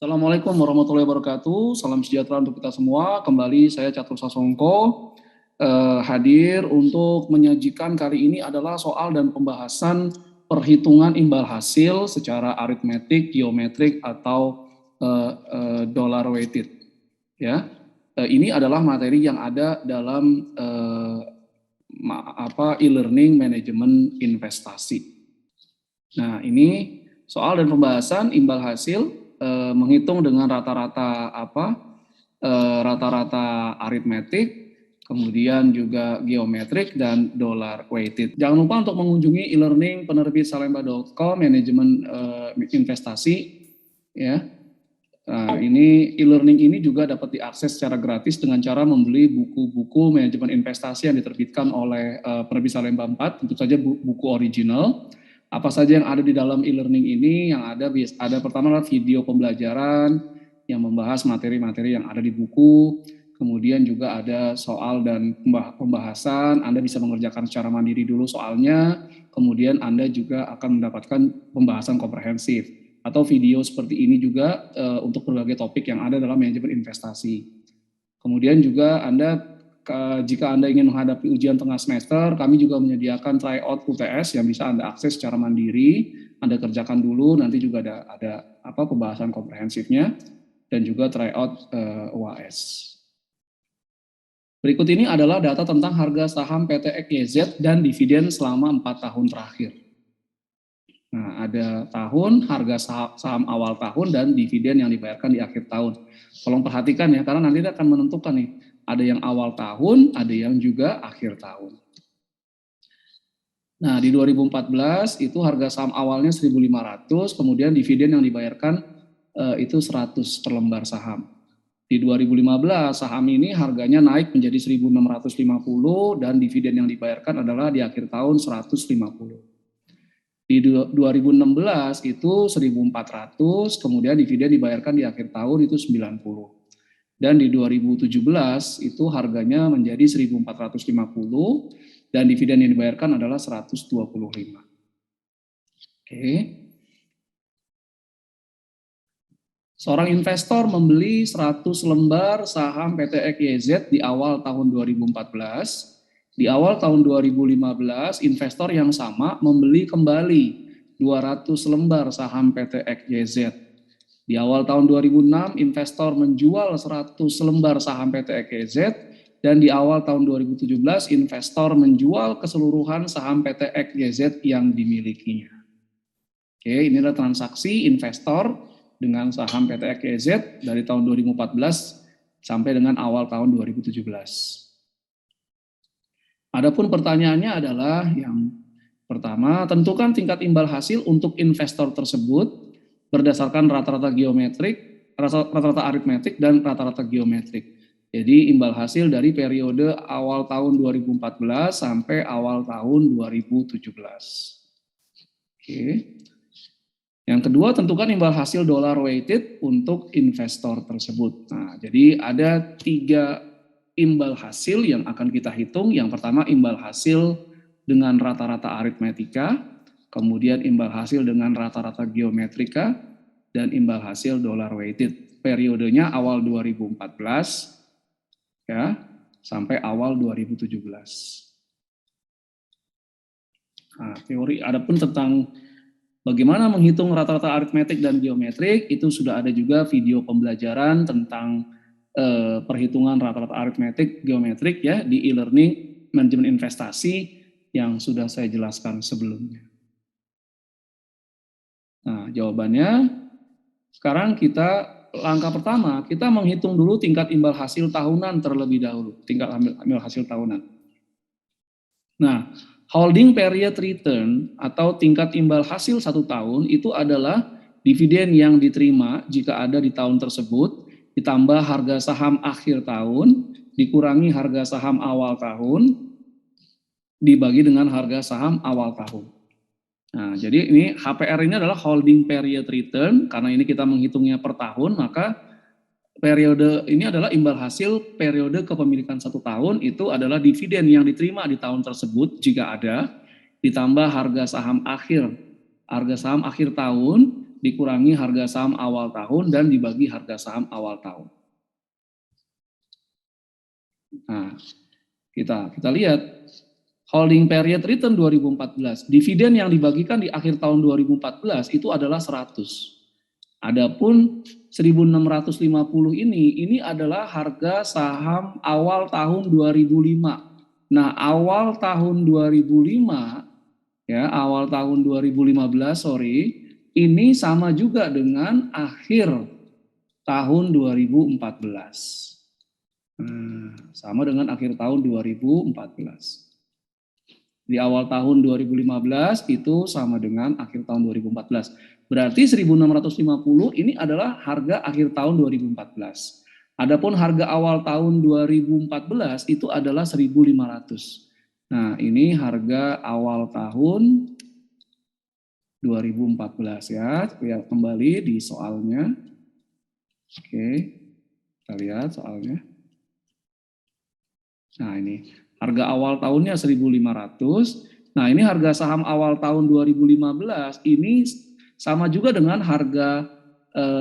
Assalamualaikum warahmatullahi wabarakatuh. Salam sejahtera untuk kita semua. Kembali saya Catur Sasongko hadir untuk menyajikan kali ini adalah soal dan pembahasan perhitungan imbal hasil secara aritmetik, geometrik atau dollar weighted. Ya, ini adalah materi yang ada dalam e-learning manajemen investasi. Nah, ini soal dan pembahasan imbal hasil menghitung dengan rata-rata rata-rata aritmetik, kemudian juga geometrik dan dollar weighted. Jangan lupa untuk mengunjungi e-learning penerbit salemba.com manajemen investasi ya. Nah, ini e-learning ini juga dapat diakses secara gratis dengan cara membeli buku-buku manajemen investasi yang diterbitkan oleh penerbit Salemba 4, tentu saja buku original. Apa saja yang ada di dalam e-learning ini? Yang ada pertama adalah video pembelajaran yang membahas materi-materi yang ada di buku. Kemudian juga ada soal dan pembahasan. Anda bisa mengerjakan secara mandiri dulu soalnya. Kemudian Anda juga akan mendapatkan pembahasan komprehensif. Atau video seperti ini juga untuk berbagai topik yang ada dalam manajemen investasi. Kemudian juga jika Anda ingin menghadapi ujian tengah semester, kami juga menyediakan tryout UTS yang bisa Anda akses secara mandiri. Anda kerjakan dulu, nanti juga ada pembahasan komprehensifnya dan juga tryout UAS. Berikut ini adalah data tentang harga saham PT EKZ dan dividen selama 4 tahun terakhir. Nah, ada harga saham awal tahun dan dividen yang dibayarkan di akhir tahun. Tolong perhatikan ya, karena nanti akan menentukan nih, ada yang awal tahun, ada yang juga akhir tahun. Nah, di 2014 itu harga saham awalnya 1.500, kemudian dividen yang dibayarkan itu 100 per lembar saham. Di 2015 saham ini harganya naik menjadi 1.650 dan dividen yang dibayarkan adalah di akhir tahun 150. Di 2016 itu 1.400, kemudian dividen dibayarkan di akhir tahun itu 90. Dan di 2017 itu harganya menjadi 1.450 dan dividen yang dibayarkan adalah 125. Oke. Seorang investor membeli 100 lembar saham PT EKZ di awal tahun 2014. Di awal tahun 2015, investor yang sama membeli kembali 200 lembar saham PT EKZ. Di awal tahun 2006, investor menjual 100 lembar saham PT EKZ, dan di awal tahun 2017, investor menjual keseluruhan saham PT EKZ yang dimilikinya. Oke, ini adalah transaksi investor dengan saham PT EKZ dari tahun 2014 sampai dengan awal tahun 2017. Adapun pertanyaannya adalah yang pertama, tentukan tingkat imbal hasil untuk investor tersebut berdasarkan rata-rata aritmetik dan rata-rata geometrik. Jadi imbal hasil dari periode awal tahun 2014 sampai awal tahun 2017. Oke. Yang kedua, tentukan imbal hasil dollar weighted untuk investor tersebut. Nah, jadi ada 3 imbal hasil yang akan kita hitung. Yang pertama imbal hasil dengan rata-rata aritmetika, kemudian imbal hasil dengan rata-rata geometrika, dan imbal hasil dollar weighted. Periodenya awal 2014 ya sampai awal 2017. Nah, teori adapun tentang bagaimana menghitung rata-rata aritmetik dan geometrik itu sudah ada juga video pembelajaran tentang perhitungan rata-rata aritmetik geometrik ya di e-learning manajemen investasi yang sudah saya jelaskan sebelumnya. Nah, jawabannya sekarang langkah pertama kita menghitung dulu tingkat imbal hasil tahunan terlebih dahulu, tingkat imbal hasil tahunan. Nah, holding period return atau tingkat imbal hasil 1 tahun itu adalah dividen yang diterima jika ada di tahun tersebut ditambah harga saham akhir tahun, dikurangi harga saham awal tahun, dibagi dengan harga saham awal tahun. Nah, jadi ini HPR ini adalah holding period return, karena ini kita menghitungnya per tahun, maka periode ini adalah imbal hasil periode kepemilikan 1 tahun, itu adalah dividen yang diterima di tahun tersebut jika ada, ditambah harga saham akhir tahun, dikurangi harga saham awal tahun dan dibagi harga saham awal tahun. Nah, kita lihat holding period return 2014, dividen yang dibagikan di akhir tahun 2014 itu adalah 100. Adapun 1650 ini adalah harga saham awal tahun 2005. Nah, awal tahun 2005 ya, awal tahun 2015 ini sama juga dengan akhir tahun 2014. Sama dengan akhir tahun 2014. Di awal tahun 2015 itu sama dengan akhir tahun 2014. Berarti 1650 ini adalah harga akhir tahun 2014. Adapun harga awal tahun 2014 itu adalah 1500. Nah, ini harga awal tahun 2014 ya. Lihat kembali di soalnya. Oke, kita lihat soalnya. Nah, ini harga awal tahunnya 1.500. Nah, ini harga saham awal tahun 2015 ini sama juga dengan harga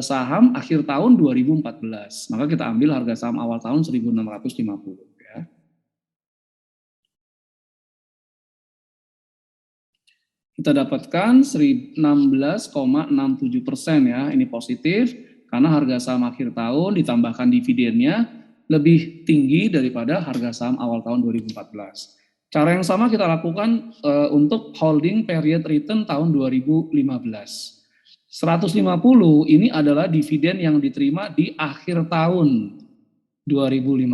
saham akhir tahun 2014. Maka kita ambil harga saham awal tahun 1.650 ya. Kita dapatkan 16,67% ya. Ini positif karena harga saham akhir tahun ditambahkan dividennya lebih tinggi daripada harga saham awal tahun 2014. Cara yang sama kita lakukan untuk holding period return tahun 2015. 150 ini adalah dividen yang diterima di akhir tahun 2015.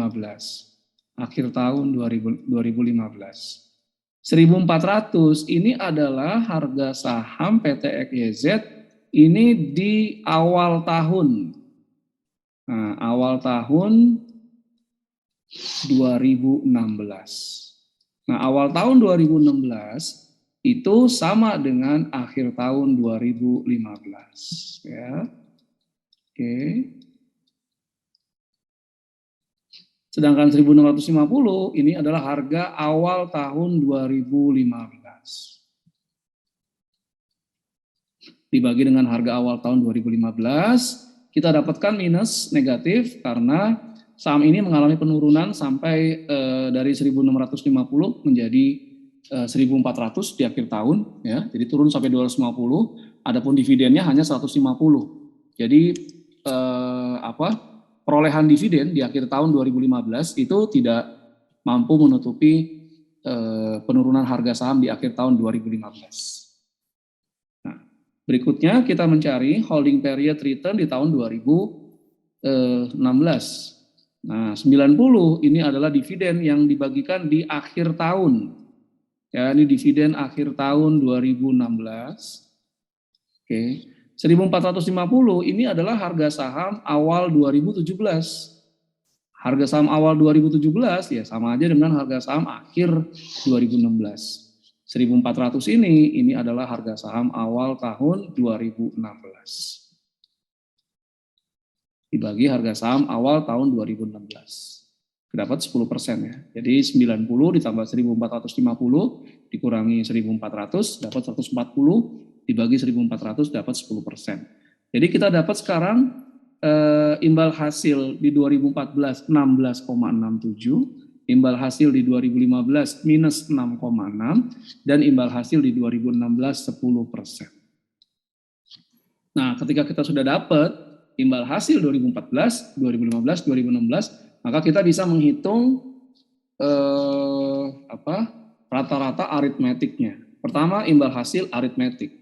Akhir tahun 2015. 1.400 ini adalah harga saham PT XYZ ini di awal tahun. Nah, awal tahun 2016. Nah, awal tahun 2016 itu sama dengan akhir tahun 2015 ya. Oke. Sedangkan 1650 ini adalah harga awal tahun 2015. Dibagi dengan harga awal tahun 2015, kita dapatkan minus negatif karena saham ini mengalami penurunan sampai dari 1650 menjadi 1400 di akhir tahun ya. Jadi turun sampai 250, adapun dividennya hanya 150. Jadi perolehan dividen di akhir tahun 2015 itu tidak mampu menutupi penurunan harga saham di akhir tahun 2015. Nah, berikutnya kita mencari holding period return di tahun 2016. Nah, 90 ini adalah dividen yang dibagikan di akhir tahun. Ya, ini dividen akhir tahun 2016. Oke. 1.450 ini adalah harga saham awal 2017. Harga saham awal 2017 ya sama aja dengan harga saham akhir 2016. 1.400 ini adalah harga saham awal tahun 2016. Dibagi harga saham awal tahun 2016. Dapat 10% ya. Jadi 90 ditambah 1.450 dikurangi 1.400 dapat 140, dibagi 1.400 dapat 10%. Jadi kita dapat sekarang imbal hasil di 2014 16,67, imbal hasil di 2015 minus 6,6, dan imbal hasil di 2016 10%. Nah, ketika kita sudah dapat imbal hasil 2014, 2015, 2016, maka kita bisa menghitung rata-rata aritmetiknya. Pertama, imbal hasil aritmetik.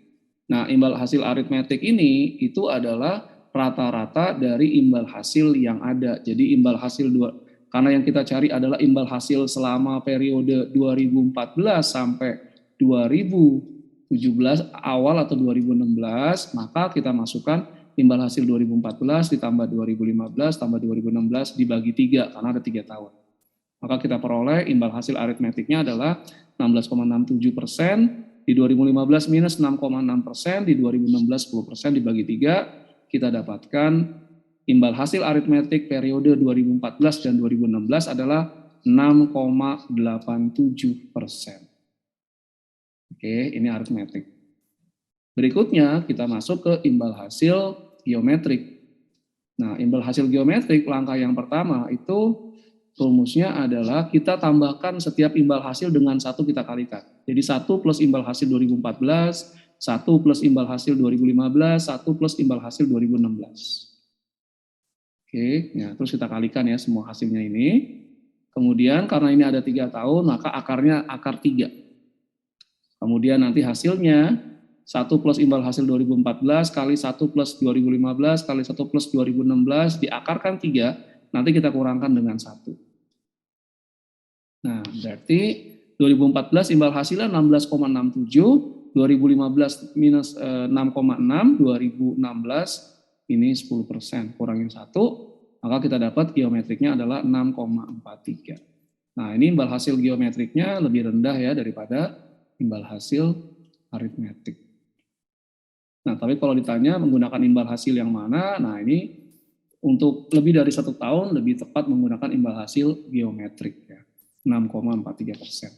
Nah, imbal hasil aritmetik ini itu adalah rata-rata dari imbal hasil yang ada. Jadi imbal hasil karena yang kita cari adalah imbal hasil selama periode 2014 sampai 2017 awal atau 2016, maka kita masukkan imbal hasil 2014 ditambah 2015 tambah 2016 dibagi 3 karena ada 3 tahun. Maka kita peroleh imbal hasil aritmetiknya adalah 16,67%, di 2015 minus 6,6%, di 2016 10% dibagi 3, kita dapatkan imbal hasil aritmetik periode 2014 dan 2016 adalah 6,87%. Oke, ini aritmetik. Berikutnya kita masuk ke imbal hasil geometrik. Nah, imbal hasil geometrik langkah yang pertama itu rumusnya adalah kita tambahkan setiap imbal hasil dengan 1 kita kalikan. Jadi 1 plus imbal hasil 2014, 1 plus imbal hasil 2015, 1 plus imbal hasil 2016. Oke, ya, terus kita kalikan ya semua hasilnya ini. Kemudian karena ini ada 3 tahun, maka akarnya akar 3. Kemudian nanti hasilnya 1 plus imbal hasil 2014 kali 1 plus 2015 kali 1 plus 2016 diakarkan 3, nanti kita kurangkan dengan 1. Nah, berarti 2014 imbal hasilnya 16,67, 2015 minus 6,6, 2016 ini 10%, kurangin 1, maka kita dapat geometriknya adalah 6,43. Nah, ini imbal hasil geometriknya lebih rendah ya daripada imbal hasil aritmetik. Nah, tapi kalau ditanya menggunakan imbal hasil yang mana, nah ini untuk lebih dari 1 tahun lebih tepat menggunakan imbal hasil geometrik ya, 6,43%.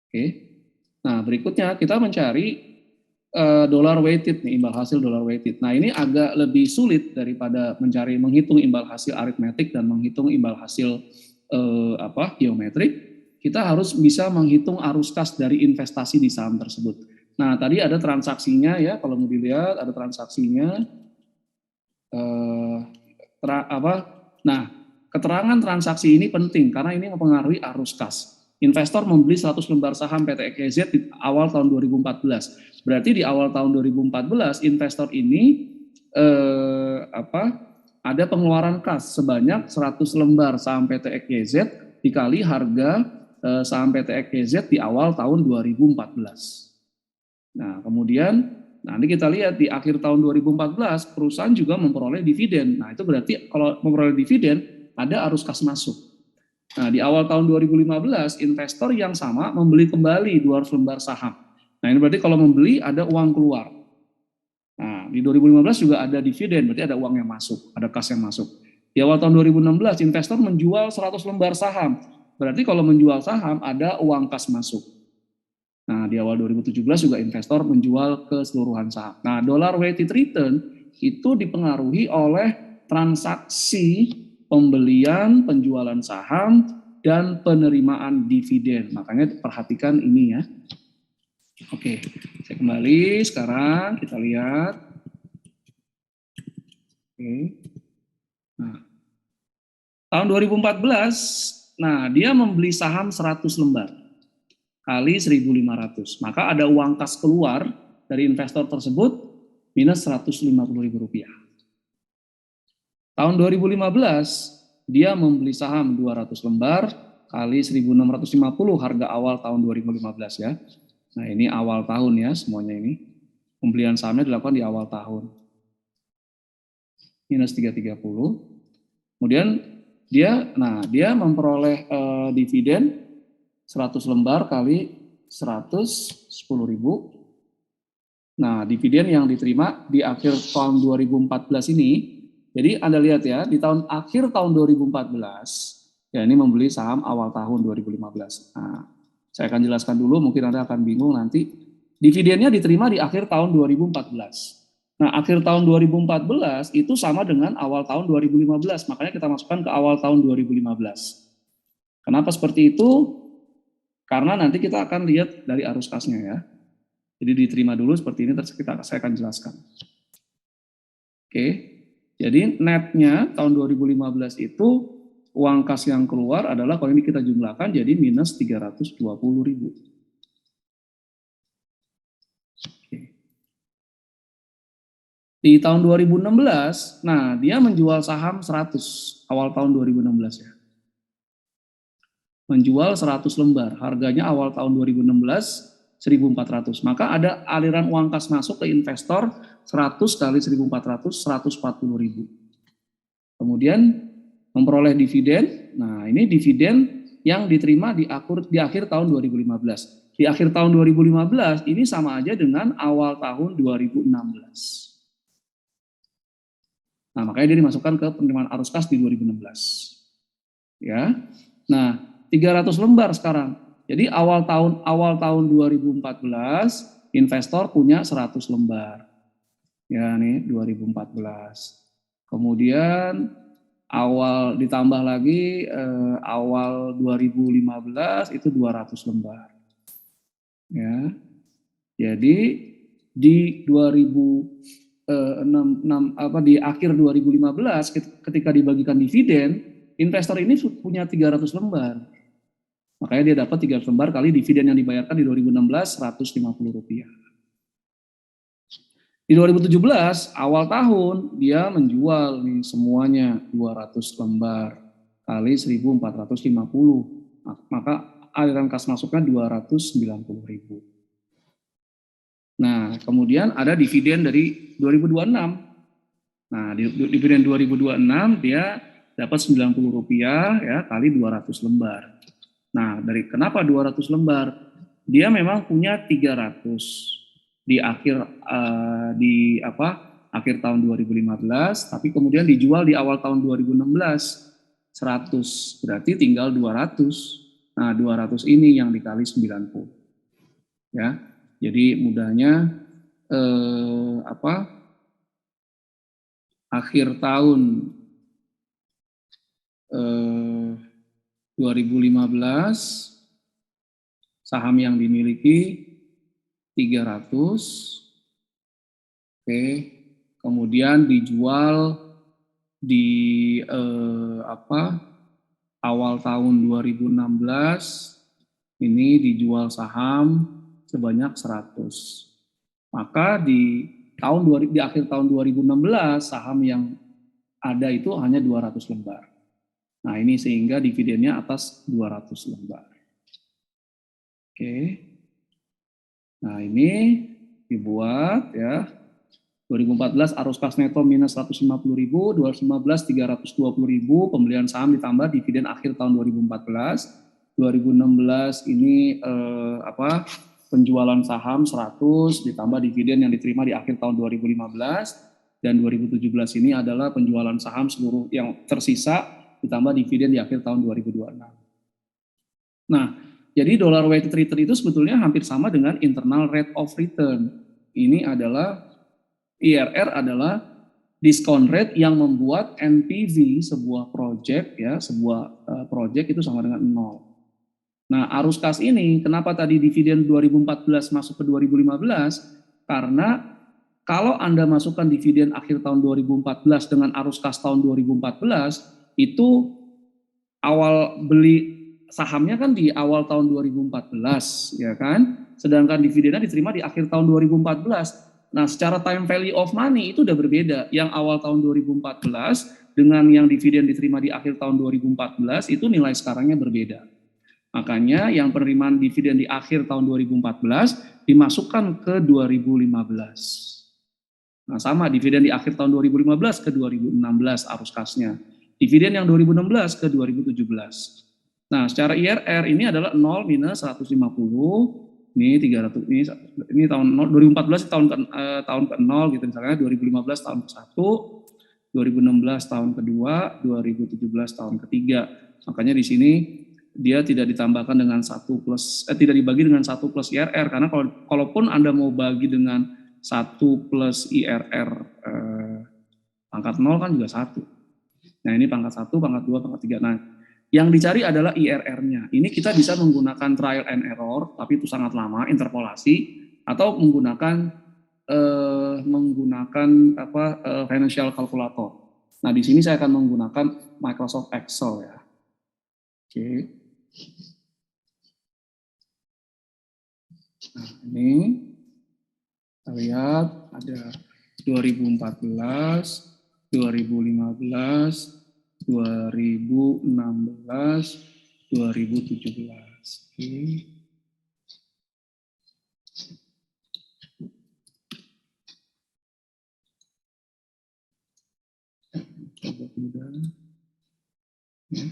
Oke. Nah, berikutnya kita mencari dollar weighted nih, imbal hasil dollar weighted. Nah, ini agak lebih sulit daripada menghitung imbal hasil aritmetik dan menghitung imbal hasil geometrik. Kita harus bisa menghitung arus kas dari investasi di saham tersebut. Nah, tadi ada transaksinya ya, kalau mau dilihat ada transaksinya. Nah, keterangan transaksi ini penting karena ini mempengaruhi arus kas. Investor membeli 100 lembar saham PT EKZ di awal tahun 2014. Berarti di awal tahun 2014 investor ini ada pengeluaran kas sebanyak 100 lembar saham PT EKZ dikali harga saham PT EKZ di awal tahun 2014. Nah, kemudian nanti kita lihat di akhir tahun 2014 perusahaan juga memperoleh dividen. Nah, itu berarti kalau memperoleh dividen ada arus kas masuk. Nah, di awal tahun 2015 investor yang sama membeli kembali 200 lembar saham. Nah, ini berarti kalau membeli ada uang keluar. Nah, di 2015 juga ada dividen, berarti ada uang yang masuk, ada kas yang masuk. Di awal tahun 2016 investor menjual 100 lembar saham. Berarti kalau menjual saham ada uang kas masuk. Nah, di awal 2017 juga investor menjual keseluruhan saham. Nah, dollar weighted return itu dipengaruhi oleh transaksi pembelian, penjualan saham, dan penerimaan dividen. Makanya perhatikan ini ya. Oke, saya kembali sekarang kita lihat. Oke. Nah, tahun 2014, nah dia membeli saham 100 lembar kali 1.500. Maka ada uang kas keluar dari investor tersebut minus Rp150.000. Tahun 2015, dia membeli saham 200 lembar kali 1.650 harga awal tahun 2015 ya. Nah, ini awal tahun ya semuanya ini. Pembelian sahamnya dilakukan di awal tahun. Minus 330. Kemudian dia memperoleh dividen 100 lembar kali 110.000. Nah, dividen yang diterima di akhir tahun 2014 ini, jadi Anda lihat ya, di akhir tahun 2014, ya ini membeli saham awal tahun 2015. Nah, saya akan jelaskan dulu, mungkin Anda akan bingung nanti. Dividennya diterima di akhir tahun 2014. Nah, akhir tahun 2014 itu sama dengan awal tahun 2015, makanya kita masukkan ke awal tahun 2015. Kenapa seperti itu? Karena nanti kita akan lihat dari arus kasnya ya. Jadi diterima dulu seperti ini, terus saya akan jelaskan. Oke. Jadi netnya tahun 2015 itu uang kas yang keluar adalah kalau ini kita jumlahkan jadi minus 320.000. Oke. Di tahun 2016, nah dia menjual saham 100 awal tahun 2016 ya. Menjual 100 lembar, harganya awal tahun 2016 1.400. Maka ada aliran uang kas masuk ke investor 100 kali 1.400, 140.000. Kemudian memperoleh dividen. Nah, ini dividen yang diterima di akhir tahun 2015. Di akhir tahun 2015 ini sama aja dengan awal tahun 2016. Nah, makanya dia dimasukkan ke penerimaan arus kas di 2016. Ya. Nah, 300 lembar sekarang. Jadi awal tahun 2014 investor punya 100 lembar. Ya, nih 2014. Kemudian awal ditambah lagi awal 2015 itu 200 lembar. Ya. Jadi di 2006 di akhir 2015 ketika dibagikan dividen, investor ini punya 300 lembar. Makanya dia dapat 300 lembar kali dividen yang dibayarkan di 2016 Rp150. Di 2017 awal tahun dia menjual nih semuanya 200 lembar kali 1.450. Maka aliran kas masuknya 290.000. Nah, kemudian ada dividen dari 2026. Nah, dividen 2026 dia dapat Rp90 ya kali 200 lembar. Nah, dari kenapa 200 lembar? Dia memang punya 300 di akhir akhir tahun 2015, tapi kemudian dijual di awal tahun 2016 100, berarti tinggal 200. Nah, 200 ini yang dikali 90. Ya. Jadi mudahnya akhir tahun 2015 saham yang dimiliki 300, oke, kemudian dijual di awal tahun 2016 ini dijual saham sebanyak 100. Maka di akhir tahun 2016 saham yang ada itu hanya 200 lembar. Nah, ini sehingga dividennya atas 200 lembar. Oke. Nah, ini dibuat ya. 2014 arus kas neto minus 150.000, 2015 320.000, pembelian saham ditambah dividen akhir tahun 2014. 2016 ini penjualan saham 100 ditambah dividen yang diterima di akhir tahun 2015, dan 2017 ini adalah penjualan saham seluruh yang tersisa ditambah dividen di akhir tahun 2026. Nah, jadi dollar weighted return itu sebetulnya hampir sama dengan internal rate of return. Ini adalah IRR adalah discount rate yang membuat NPV sebuah project ya, project itu sama dengan 0. Nah, arus kas ini kenapa tadi dividen 2014 masuk ke 2015? Karena kalau Anda masukkan dividen akhir tahun 2014 dengan arus kas tahun 2014, itu awal beli sahamnya kan di awal tahun 2014, ya kan? Sedangkan dividennya diterima di akhir tahun 2014. Nah, secara time value of money itu udah berbeda. Yang awal tahun 2014 dengan yang dividen diterima di akhir tahun 2014 itu nilai sekarangnya berbeda. Makanya yang penerimaan dividen di akhir tahun 2014 dimasukkan ke 2015. Nah, sama dividen di akhir tahun 2015 ke 2016 arus kasnya. Dividen yang 2016 ke 2017. Nah, secara IRR ini adalah 0 minus 150. Ini 300 ini tahun 2014 tahun ke-0 gitu misalnya, 2015 tahun ke-1, 2016 tahun ke-2, 2017 tahun ke-3. Makanya di sini dia tidak ditambahkan dengan tidak dibagi dengan 1 plus IRR, karena kalaupun Anda mau bagi dengan 1 plus IRR pangkat 0 kan juga 1. Nah, ini pangkat 1, pangkat 2, pangkat 3. Nah, yang dicari adalah IRR-nya. Ini kita bisa menggunakan trial and error, tapi itu sangat lama, interpolasi, atau menggunakan financial calculator. Nah, di sini saya akan menggunakan Microsoft Excel ya. Oke. Nah, ini kita lihat ada 2014, 2015, 2016, 2017. Oke. Coba mudah. Ya.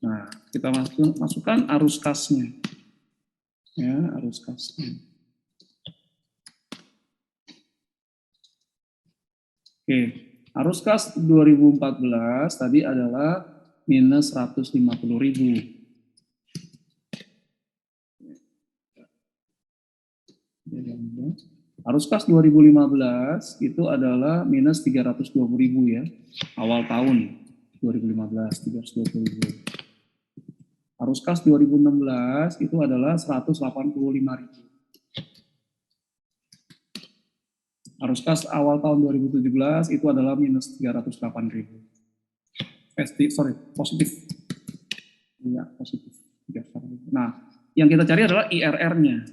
Nah, kita masukkan arus kasnya. Ya, arus kasnya. Oke. Arus kas 2014 tadi adalah minus 150.000. 150.000 Arus kas 2015 itu adalah minus 320.000 ya, awal tahun 2015 320.000. Arus kas 2016 itu adalah 185.000. Arus kas awal tahun 2017 itu adalah minus 308.000. Positif. Ya, positif. Nah, yang kita cari adalah IRR-nya.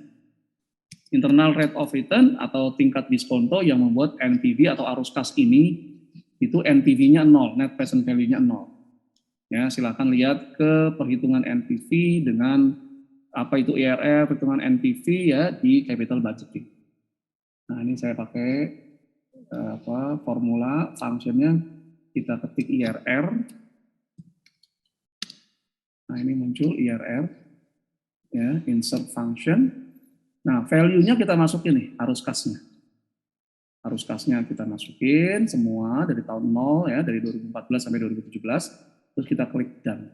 Internal Rate of Return atau tingkat diskonto yang membuat NPV atau arus kas ini itu NPV-nya 0, Net Present Value-nya 0. Ya, silakan lihat ke perhitungan NPV dengan apa itu IRR, perhitungan NPV ya di capital budgeting. Nah, ini saya pakai formula functionnya, kita ketik IRR. Nah, ini muncul IRR ya, insert function. Nah, value-nya kita masukin nih, arus kasnya. Arus kasnya kita masukin semua dari tahun 0 ya, dari 2014 sampai 2017, terus kita klik done.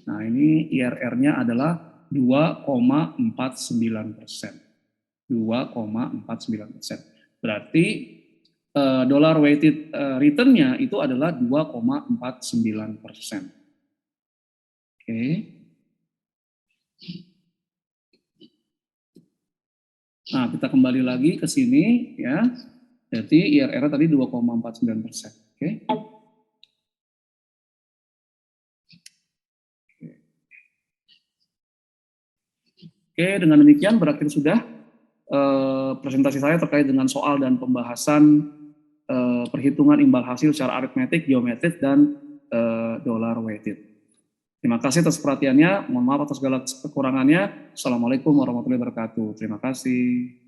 Nah, ini IRR-nya adalah 2,49%. 2,49%. Berarti dollar weighted return-nya itu adalah 2,49%. Oke. Nah, kita kembali lagi ke sini ya. Jadi IRR tadi 2,49%. Oke. Oke, dengan demikian berakhir sudah presentasi saya terkait dengan soal dan pembahasan perhitungan imbal hasil secara aritmetik, geometrik, dan dollar weighted. Terima kasih atas perhatiannya. Mohon maaf atas segala kekurangannya. Assalamualaikum warahmatullahi wabarakatuh. Terima kasih.